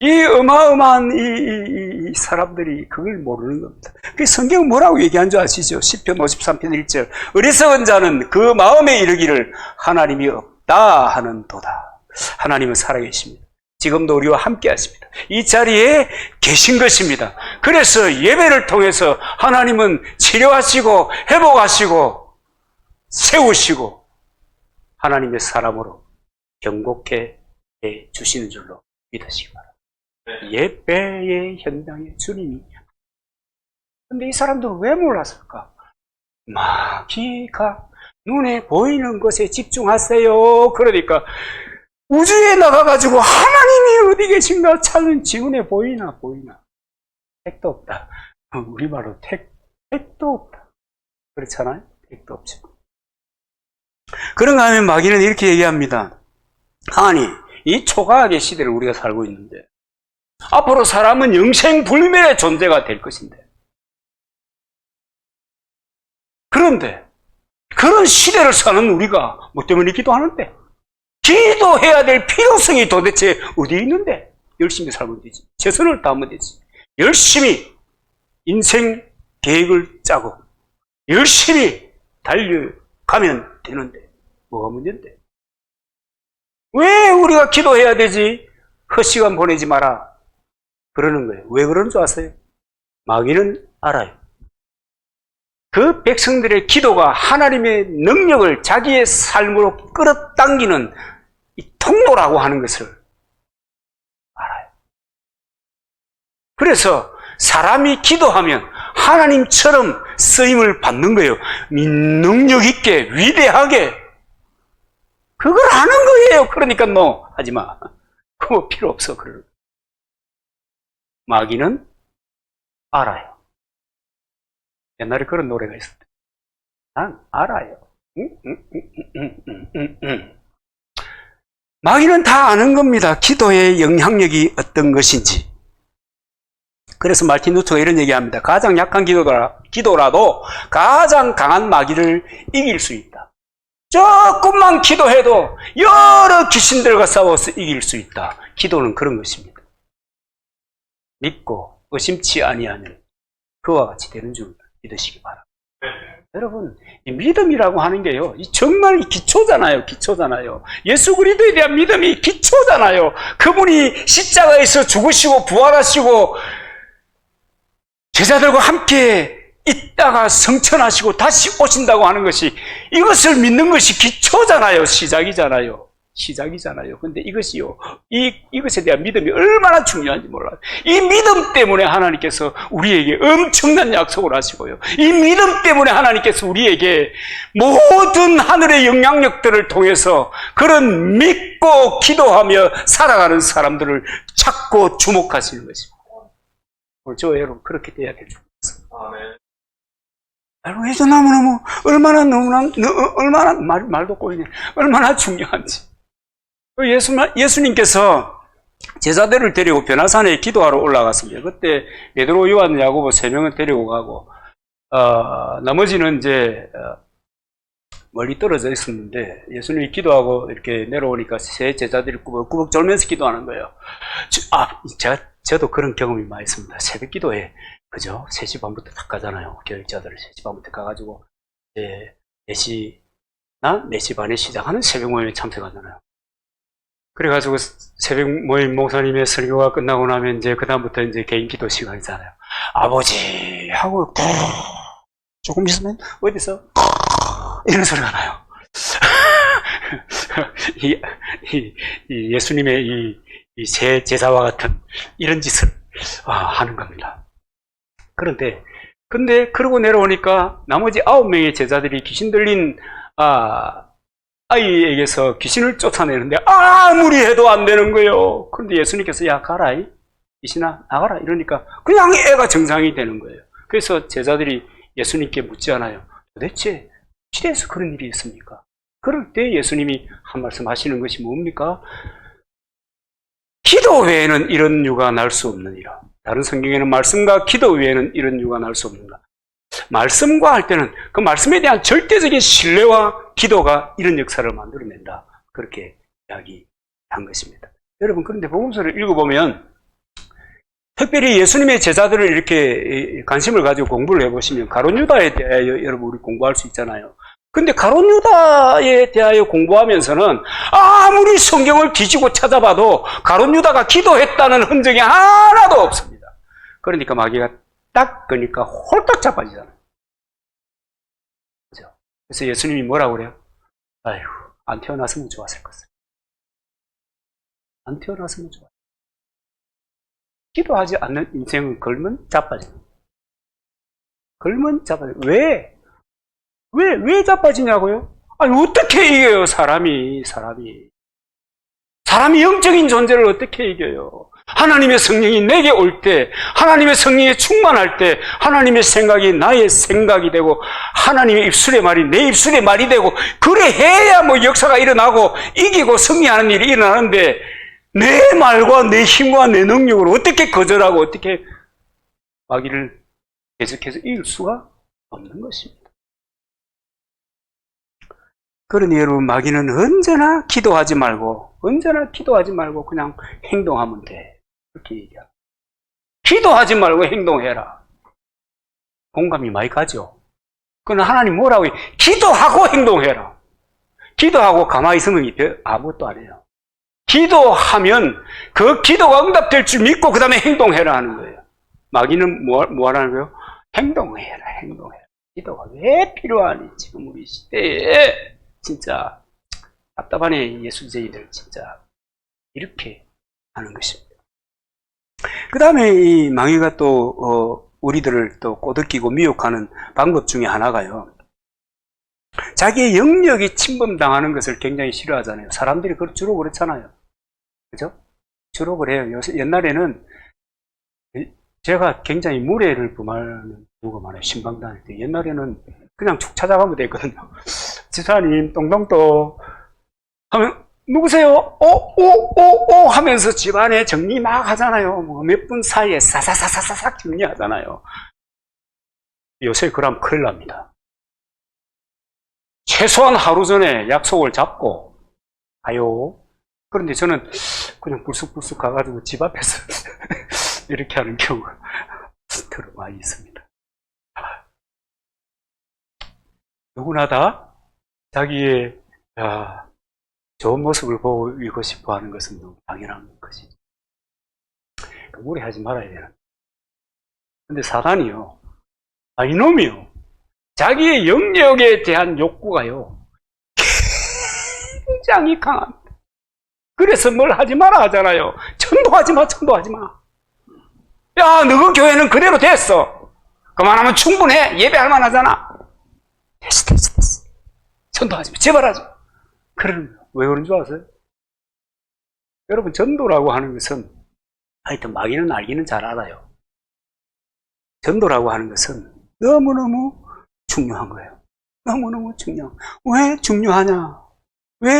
이 어마어마한 이 사람들이 그걸 모르는 겁니다. 그 성경은 뭐라고 얘기한 줄 아시죠? 시편 53편 1절 어리석은 자는 그 마음에 이르기를 하나님이 없다 하는 도다. 하나님은 살아계십니다. 지금도 우리와 함께 하십니다. 이 자리에 계신 것입니다. 그래서 예배를 통해서 하나님은 치료하시고 회복하시고 세우시고 하나님의 사람으로 경고케 해 주시는 줄로 믿으시기 바랍니다. 예배의 현장에 주님이. 근데 이 사람들은 왜 몰랐을까? 마귀가 눈에 보이는 것에 집중하세요. 그러니까 우주에 나가가지고 하나님이 어디 계신가 찾는 지 눈에 보이나. 택도 없다. 우리말로 택도 없다. 그렇잖아요? 택도 없죠. 그런가 하면 마귀는 이렇게 얘기합니다. 아니, 이 초과학의 시대를 우리가 살고 있는데 앞으로 사람은 영생불멸의 존재가 될 것인데, 그런데 그런 시대를 사는 우리가 뭐 때문에 기도하는데, 기도해야 될 필요성이 도대체 어디 있는데 열심히 살면 되지. 최선을 다하면 되지. 열심히 인생 계획을 짜고 열심히 달려가면 되는데 뭐가 문제인데? 왜 우리가 기도해야 되지? 헛시간 보내지 마라 그러는 거예요. 왜 그러는 줄 아세요? 마귀는 알아요. 그 백성들의 기도가 하나님의 능력을 자기의 삶으로 끌어당기는 이 통로라고 하는 것을 알아요. 그래서 사람이 기도하면 하나님처럼 쓰임을 받는 거예요. 능력 있게, 위대하게. 그걸 아는 거예요. 그러니까 너 하지 마. 그거 필요 없어. 그러는. 마귀는 알아요. 옛날에 그런 노래가 있었대. 난 알아요. 마귀는 다 아는 겁니다. 기도의 영향력이 어떤 것인지. 그래서 마틴 루터가 이런 얘기합니다. 가장 약한 기도라도 가장 강한 마귀를 이길 수 있다. 조금만 기도해도 여러 귀신들과 싸워서 이길 수 있다. 기도는 그런 것입니다. 믿고 의심치 아니하면 그와 같이 되는 줄 믿으시기 바랍니다. 여러분, 이 믿음이라고 하는 게요, 정말 기초잖아요. 예수 그리스도에 대한 믿음이 기초잖아요. 그분이 십자가에서 죽으시고 부활하시고 제자들과 함께 있다가 성천하시고 다시 오신다고 하는 것이, 이것을 믿는 것이 기초잖아요. 시작이잖아요. 근데 이것이요, 이것에 대한 믿음이 얼마나 중요한지 몰라요. 이 믿음 때문에 하나님께서 우리에게 엄청난 약속을 하시고요. 이 믿음 때문에 하나님께서 우리에게 모든 하늘의 영향력들을 통해서 그런 믿고 기도하며 살아가는 사람들을 찾고 주목하시는 것입니다. 저 여러분, 그렇게 돼야 되죠. 여러분, 이제 너무너무, 얼마나 말도 꼬이네. 얼마나 중요한지. 예수님께서 제자들을 데리고 변화산에 기도하러 올라갔습니다. 그때 베드로, 요한, 야고보 3명을 데리고 가고, 나머지는 이제, 멀리 떨어져 있었는데, 예수님이 기도하고 이렇게 내려오니까 세 제자들이 꾸벅꾸벅 졸면서 기도하는 거예요. 저도 그런 경험이 많이 있습니다. 새벽 기도에, 그죠? 3시 반부터 딱 가잖아요. 교육자들을 3시 반부터 가가지고, 4시 반에 시작하는 새벽 모임에 참석하잖아요. 그래가지고 새벽 모임 목사님의 설교가 끝나고 나면 이제 그다음부터 이제 개인 기도 시간이잖아요. 아버지 하고 조금 있으면 어디서 이런 소리가 나요. 이 예수님의 이 새 제자와 같은 이런 짓을 하는 겁니다. 근데 그러고 내려오니까 나머지 9명의 제자들이 귀신 들린 아이에게서 귀신을 쫓아내는데 아무리 해도 안 되는 거예요. 그런데 예수님께서 야 가라, 귀신아 나가라 이러니까 그냥 애가 정상이 되는 거예요. 그래서 제자들이 예수님께 묻지 않아요. 도대체 시대에서 그런 일이 있습니까? 그럴 때 예수님이 한 말씀 하시는 것이 뭡니까? 기도 외에는 이런 유가 날 수 없느니라. 다른 성경에는 말씀과 기도 외에는 이런 유가 날 수 없는가. 말씀과 할 때는 그 말씀에 대한 절대적인 신뢰와 기도가 이런 역사를 만들어낸다. 그렇게 이야기합니다. 한 것입니다. 여러분, 그런데 복음서를 읽어보면 특별히 예수님의 제자들을 이렇게 관심을 가지고 공부를 해보시면 가룟 유다에 대하여 여러분 우리 공부할 수 있잖아요. 근데 가룟 유다에 대하여 공부하면서는 아무리 성경을 뒤지고 찾아봐도 가룟 유다가 기도했다는 흔적이 하나도 없습니다. 그러니까 마귀가 딱 그러니까 홀딱 자빠지잖아요. 그죠? 그래서 예수님이 뭐라고 그래요? 아이고, 안 태어났으면 좋았을 것을. 안 태어났으면 좋았을 것을. 기도하지 않는 인생은 걸면 자빠져요. 걸면 자빠져요. 왜 자빠지냐고요? 아니, 어떻게 이겨요, 사람이. 사람이 영적인 존재를 어떻게 이겨요? 하나님의 성령이 내게 올 때, 하나님의 성령이 충만할 때, 하나님의 생각이 나의 생각이 되고, 하나님의 입술의 말이 내 입술의 말이 되고, 그래 해야 뭐 역사가 일어나고, 이기고 승리하는 일이 일어나는데, 내 말과 내 힘과 내 능력으로 어떻게 거절하고, 어떻게 마귀를 계속해서 이길 수가 없는 것입니다. 그러니 여러분, 마귀는 언제나 기도하지 말고 그냥 행동하면 돼. 그렇게 얘기합니다. 기도하지 말고 행동해라. 공감이 많이 가죠? 그러나 하나님 뭐라고 해요? 기도하고 행동해라. 기도하고 가만히 있으면 아무것도 안 해요. 기도하면 그 기도가 응답될 줄 믿고 그 다음에 행동해라 하는 거예요. 마귀는 뭐 하라는 거예요? 행동해라. 기도가 왜 필요하니? 지금 우리 시대에 진짜 답답하네, 예수쟁이들 진짜 이렇게 하는 것입니다. 그 다음에 이 마귀가 또 우리들을 또 꼬드기고 미혹하는 방법 중에 하나가요, 자기의 영역이 침범당하는 것을 굉장히 싫어하잖아요. 사람들이 주로 그렇잖아요. 그죠? 주로 그래요. 옛날에는 제가 굉장히 무례를 범하는 경우가 많아요. 신방 다닐 때. 옛날에는 그냥 쭉 찾아가면 되거든요. 집사님, 똥똥똥 하면, 누구세요? 오 하면서 집안에 정리 막 하잖아요. 뭐 몇 분 사이에 사사사사삭 정리하잖아요. 요새 그럼 큰일 납니다. 최소한 하루 전에 약속을 잡고 가요. 그런데 저는 그냥 불쑥불쑥 가가지고 집 앞에서 이렇게 하는 경우가 더러 많이 있습니다. 누구나 다 자기의 좋은 모습을 보이고 싶어 하는 것은 너무 당연한 것이죠. 무리하지 말아야 되는. 근데 사단이요, 이놈이요, 자기의 영역에 대한 욕구가요 굉장히 강합니다. 그래서 뭘 하지 마라 하잖아요. 전도하지 마. 야, 너그 교회는 그대로 됐어. 그만하면 충분해. 예배할 만하잖아. 됐어. 전도하지 마. 제발 하지 마. 왜 그런 줄 아세요? 여러분, 전도라고 하는 것은, 하여튼 마귀는 알기는 잘 알아요. 전도라고 하는 것은 너무너무 중요한 거예요. 너무너무 중요한. 왜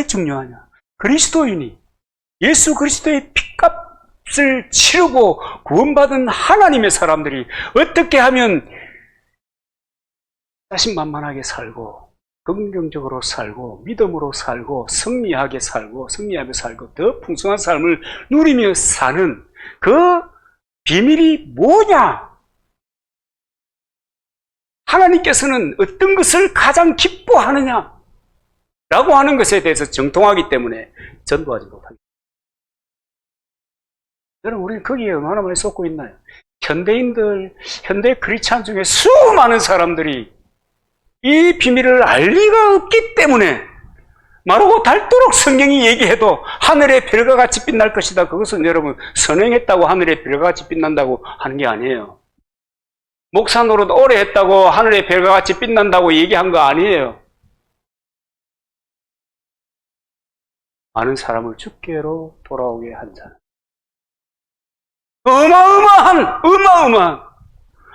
중요하냐? 그리스도인이 예수 그리스도의 핏값을 치르고 구원받은 하나님의 사람들이 어떻게 하면 자신만만하게 살고, 긍정적으로 살고, 믿음으로 살고, 승리하며 살고, 더 풍성한 삶을 누리며 사는 그 비밀이 뭐냐? 하나님께서는 어떤 것을 가장 기뻐하느냐? 라고 하는 것에 대해서 정통하기 때문에 전도하지 못합니다. 여러분, 우리는 거기에 얼마나 많이 쏟고 있나요? 현대 크리스찬 중에 수많은 사람들이 이 비밀을 알 리가 없기 때문에 마르고 닳도록 성경이 얘기해도 하늘의 별과 같이 빛날 것이다. 그것은 여러분, 선행했다고 하늘의 별과 같이 빛난다고 하는 게 아니에요. 목사 노릇 오래 했다고 하늘의 별과 같이 빛난다고 얘기한 거 아니에요. 많은 사람을 주께로 돌아오게 한 자는 어마어마한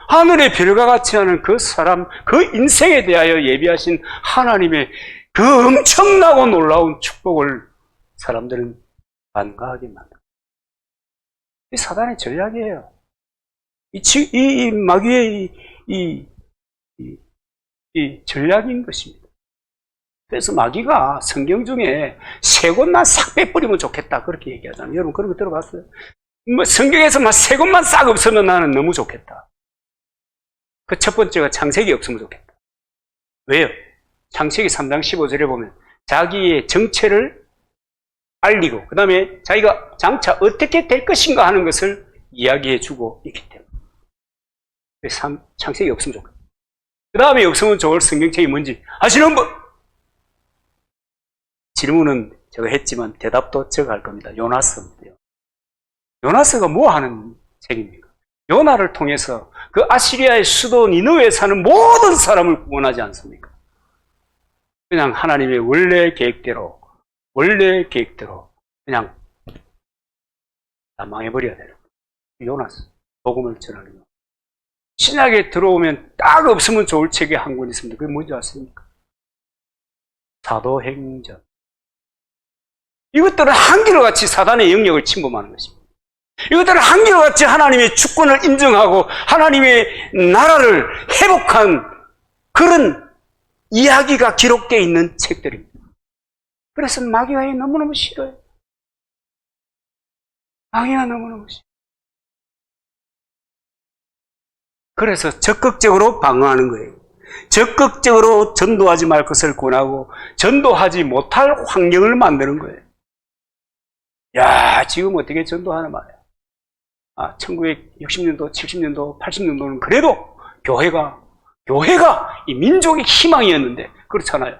하늘의 별과 같이 하는 그 사람, 그 인생에 대하여 예비하신 하나님의 그 엄청나고 놀라운 축복을 사람들은 반가하게 만듭니다. 이 사단의 전략이에요. 이 마귀의 이 전략인 것입니다. 그래서 마귀가 성경 중에 세 곳만 싹 빼버리면 좋겠다 그렇게 얘기하잖아요. 여러분 그런 거 들어봤어요? 뭐 성경에서 막 세 곳만 싹 없으면 나는 너무 좋겠다. 그 첫 번째가 창세기 없으면 좋겠다. 왜요? 창세기 3장 15절에 보면 자기의 정체를 알리고 그 다음에 자기가 장차 어떻게 될 것인가 하는 것을 이야기해주고 있기 때문에 그래서 창세기 없으면 좋겠다. 그 다음에 없으면 좋을 성경책이 뭔지 아시는 분? 질문은 제가 했지만 대답도 제가 할 겁니다. 요나스입니다. 요나스가 뭐 하는 책입니까? 요나를 통해서 그 아시리아의 수도 니느웨에 사는 모든 사람을 구원하지 않습니까? 그냥 하나님의 원래 계획대로 그냥 다 망해버려야 돼요. 요나스, 복음을 전하는 거. 신약에 들어오면 딱 없으면 좋을 책이 한 권 있습니다. 그게 뭔지 아십니까? 사도행전. 이것들은 한결같이 사단의 영역을 침범하는 것입니다. 이것들은 한결같이 하나님의 주권을 인정하고 하나님의 나라를 회복한 그런 이야기가 기록되어 있는 책들입니다. 그래서 마귀가 너무너무 싫어요. 마귀가 너무너무 싫어요. 그래서 적극적으로 방어하는 거예요. 적극적으로 전도하지 말 것을 권하고 전도하지 못할 환경을 만드는 거예요. 야, 지금 어떻게 전도하나 말이야. 1960년도, 70년도, 80년도는 그래도 교회가 이 민족의 희망이었는데 그렇잖아요.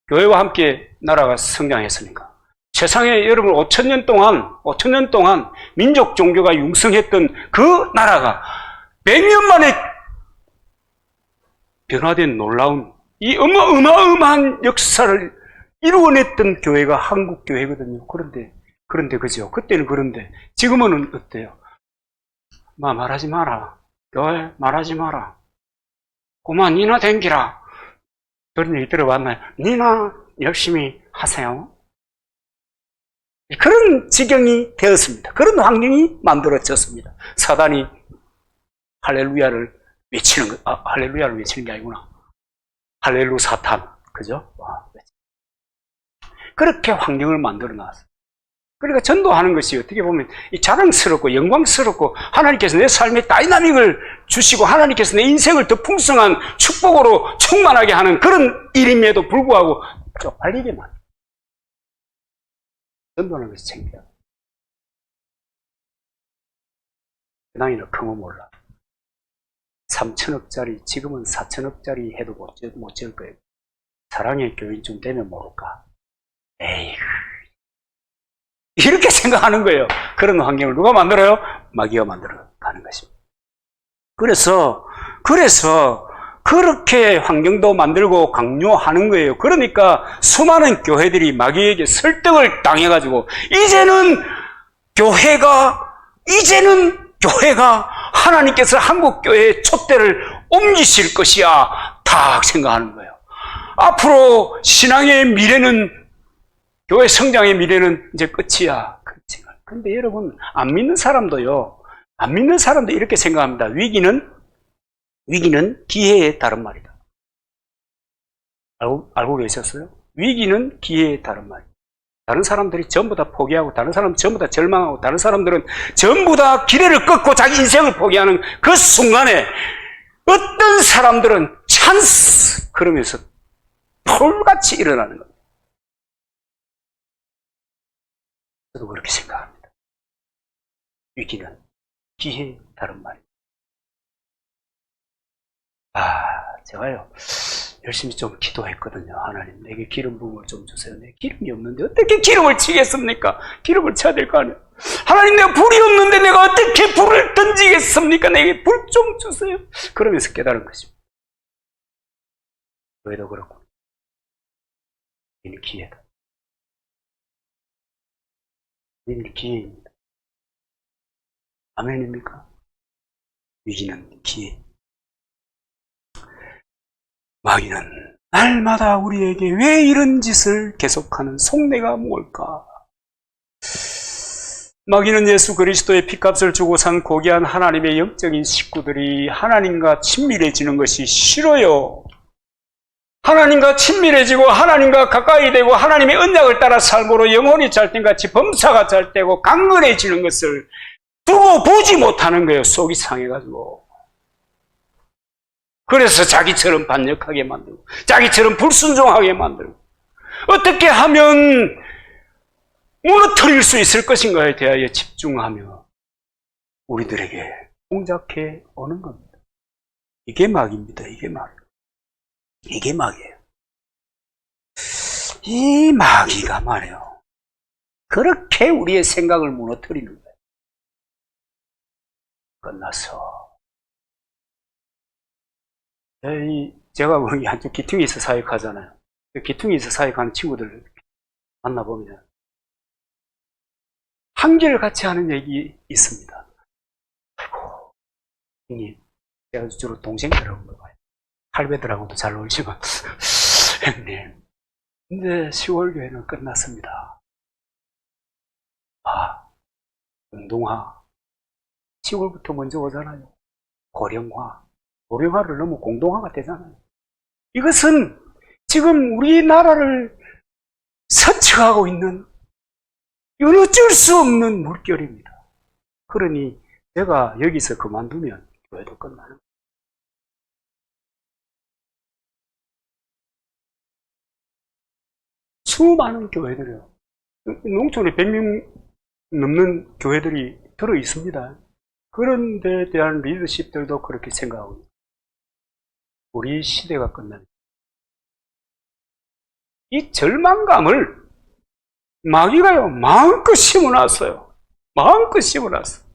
교회와 함께 나라가 성장했으니까. 세상에 여러분 5,000년 동안 민족 종교가 융성했던 그 나라가 100년 만에 변화된 놀라운 이 어마어마한 역사를 이루어냈던 교회가 한국 교회거든요. 그런데 그죠? 그때는 그런데 지금은 어때요? 말하지 마라. 교회 말하지 마라. 그만 니나 댕기라. 그런 얘기 들어봤나요? 니나 열심히 하세요. 그런 지경이 되었습니다. 그런 환경이 만들어졌습니다. 사단이 할렐루야를 외치는 할렐루야를 외치는 게 아니구나. 할렐루 사탄. 그죠? 그렇게 환경을 만들어 놨어요. 그러니까 전도하는 것이 어떻게 보면 자랑스럽고 영광스럽고 하나님께서 내 삶에 다이나믹을 주시고 하나님께서 내 인생을 더 풍성한 축복으로 충만하게 하는 그런 일임에도 불구하고 쪽팔리게만. 전도하는 것이 창피하다. 세상에는 큰거 몰라. 3천억짜리 지금은 4천억짜리 해도 못 지을 거예요. 사랑의 교인쯤 되면 모를까. 에이구. 이렇게 생각하는 거예요. 그런 환경을 누가 만들어요? 마귀가 만들어 가는 것입니다. 그래서 그렇게 환경도 만들고 강요하는 거예요. 그러니까 수많은 교회들이 마귀에게 설득을 당해가지고 이제는 교회가 하나님께서 한국 교회의 촛대를 옮기실 것이야 다 생각하는 거예요. 앞으로 신앙의 미래는 교회 성장의 미래는 이제 끝이야. 그런데 여러분 안 믿는 사람도 이렇게 생각합니다. 위기는 기회의 다른 말이다. 알고 계셨어요? 위기는 기회의 다른 말이다. 다른 사람들이 전부 다 포기하고 다른 사람은 전부 다 절망하고 다른 사람들은 전부 다 기회를 끊고 자기 인생을 포기하는 그 순간에 어떤 사람들은 찬스 그러면서 돌같이 일어나는 겁니다. 저도 그렇게 생각합니다. 위기는 기회의 다른 말입니다. 제가요 열심히 좀 기도했거든요. 하나님 내게 기름 부음을 좀 주세요. 내 기름이 없는데 어떻게 기름을 치겠습니까? 기름을 쳐야 될 거 아니에요. 하나님 내가 불이 없는데 내가 어떻게 불을 던지겠습니까? 내게 불 좀 주세요. 그러면서 깨달은 것입니다. 교회도 그렇고 우리는 기회다. 우리는 기회입니다. 아멘입니까? 위기는 기회. 마귀는 날마다 우리에게 왜 이런 짓을 계속하는 속내가 뭘까? 마귀는 예수 그리스도의 피값을 주고 산 고귀한 하나님의 영적인 식구들이 하나님과 친밀해지는 것이 싫어요. 하나님과 친밀해지고 하나님과 가까이 되고 하나님의 언약을 따라 삶으로 영혼이 잘땐같이 범사가 잘되고 강건해지는 것을 두고 보지 못하는 거예요. 속이 상해가지고. 그래서 자기처럼 반역하게 만들고 자기처럼 불순종하게 만들고 어떻게 하면 무너뜨릴 수 있을 것인가에 대하여 집중하며 우리들에게 공작해 오는 겁니다. 이게 막입니다. 이게 막. 이게 막이에요. 이 마귀가 말이에요. 그렇게 우리의 생각을 무너뜨리는 거예요. 끝났어. 제가 보기에 한쪽 기퉁에서 사역하잖아요. 기퉁에서 사역하는 친구들 만나보면 한결같이 하는 얘기 있습니다. 아이고, 형님, 제가 주로 동생들하고 봐요. 할배들하고도 잘 놀지만, 형님, 근데 10월 교회는 끝났습니다. 아, 운동화. 10월부터 먼저 오잖아요. 고령화. 고령화를 넘어 공동화가 되잖아요. 이것은 지금 우리나라를 선척하고 있는 이건 어쩔 수 없는 물결입니다. 그러니 내가 여기서 그만두면 교회도 끝나는 거예요. 수많은 교회들이요. 농촌에 100명 넘는 교회들이 들어 있습니다. 그런 데에 대한 리더십들도 그렇게 생각하고 있습니다. 우리 시대가 끝나는 이 절망감을 마귀가요 마음껏 심어놨어요. 마음껏 심어놨어요.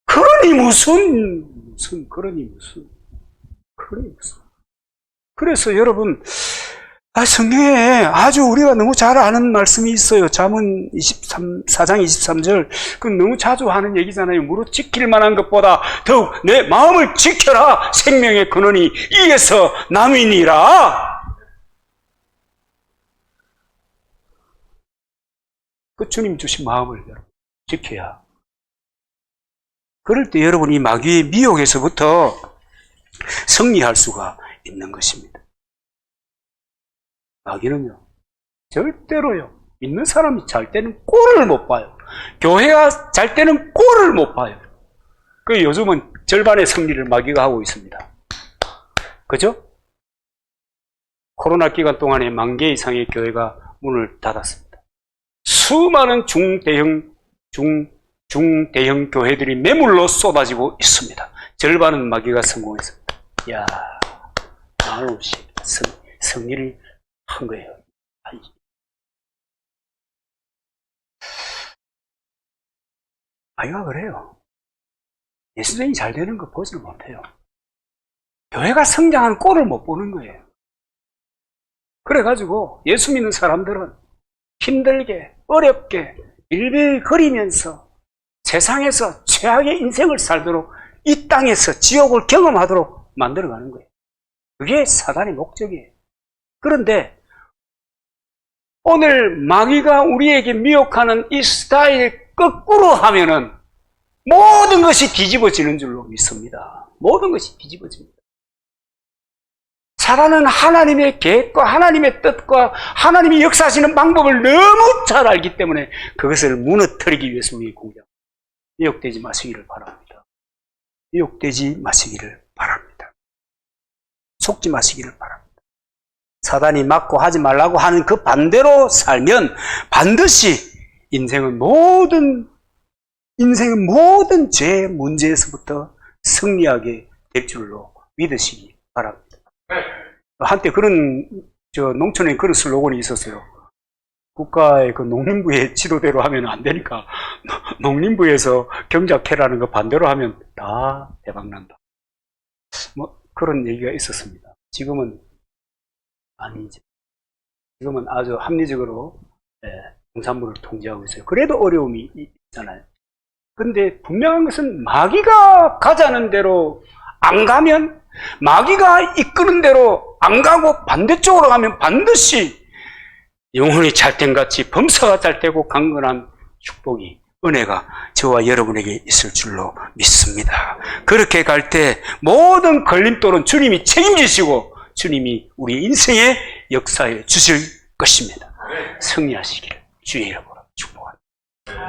그러니 무슨 그래서 여러분 성경에 아주 우리가 너무 잘 아는 말씀이 있어요. 잠언 4장 23절. 그건 너무 자주 하는 얘기잖아요. 무릇 지킬 만한 것보다 더욱 내 마음을 지켜라. 생명의 근원이 이에서 남이니라. 그 주님 주신 마음을 지켜야. 그럴 때 여러분 이 마귀의 미혹에서부터 승리할 수가 있는 것입니다. 마귀는요, 절대로요, 믿는 사람이 잘 때는 꼴을 못 봐요. 교회가 잘 때는 꼴을 못 봐요. 그 요즘은 절반의 승리를 마귀가 하고 있습니다. 그죠? 코로나 기간 동안에 10,000개 이상의 교회가 문을 닫았습니다. 수많은 중대형 교회들이 매물로 쏟아지고 있습니다. 절반은 마귀가 성공했습니다. 이야, 말없이 승리를 한 거예요. 마귀가 그래요. 예수님이 잘 되는 거 보지를 못해요. 교회가 성장하는 꼴을 못 보는 거예요. 그래가지고 예수 믿는 사람들은 힘들게 어렵게 일빌거리면서 세상에서 최악의 인생을 살도록 이 땅에서 지옥을 경험하도록 만들어가는 거예요. 그게 사단의 목적이에요. 그런데 오늘 마귀가 우리에게 미혹하는 이 스타일 거꾸로 하면은 모든 것이 뒤집어지는 줄로 믿습니다. 모든 것이 뒤집어집니다. 사단은 하나님의 계획과 하나님의 뜻과 하나님이 역사하시는 방법을 너무 잘 알기 때문에 그것을 무너뜨리기 위해서 우리의 공격. 미혹되지 마시기를 바랍니다. 미혹되지 마시기를 바랍니다. 속지 마시기를 바랍니다. 사단이 막고 하지 말라고 하는 그 반대로 살면 반드시 인생은 모든 죄의 문제에서부터 승리하게 될 줄로 믿으시기 바랍니다. 한때 농촌에 그런 슬로건이 있었어요. 국가의 그 농림부의 지도대로 하면 안 되니까 농림부에서 경작해라는 거 반대로 하면 다 대박난다. 그런 얘기가 있었습니다. 지금은 아니죠. 지금은 아주 합리적으로 농산물을 통제하고 있어요. 그래도 어려움이 있잖아요. 근데 분명한 것은 마귀가 가자는 대로 안 가면, 마귀가 이끄는 대로 안 가고 반대쪽으로 가면 반드시 영혼이 잘된같이 범사가 잘되고 강건한 축복이, 은혜가 저와 여러분에게 있을 줄로 믿습니다. 그렇게 갈 때 모든 걸림돌은 주님이 책임지시고 주님이 우리 인생의 역사에 주실 것입니다. 승리하시기를 주의 이름으로